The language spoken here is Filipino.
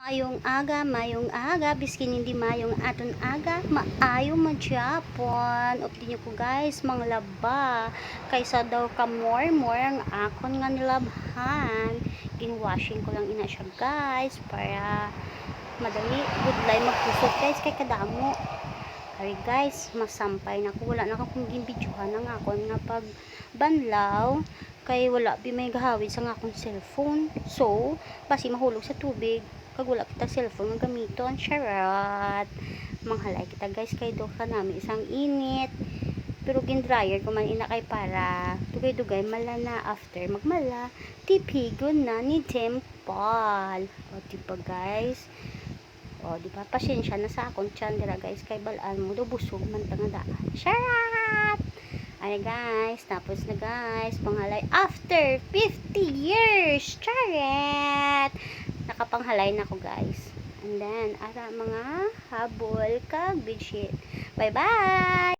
Mayong aga, biskin hindi mayong aton aga, maayo magyapon. Updi nyo ko guys, mga laba, kaysa daw ka more ang akon nga nilabhan. Ginwashing ko lang ina siya guys, para madali, budlay magpusot guys, kay kadamo. Ay guys, masampay na ko, wala na akong gimbidyohan ng akon nga pag banlaw, kay wala bi may gahawid sa akong cellphone. So, basi mahulog sa tubig, kag wala kita cellphone nga gamiton, charot. Manghalay kita guys, kay do ka namin isang init. Pero gin-dryer ko man ina kay para dugay-dugay mala na after magmala, tipigon na ni Temple. O diba guys? O, di ba? Pasensya na sa akong tiyan dira guys, kay balaan mo do busog man tanga daan. Sharat! Ay guys, tapos na guys, panghalay after 50 years. Charet! Nakapanghalay na ko guys. And then, ara mga habol kag bedsheet. Bye-bye!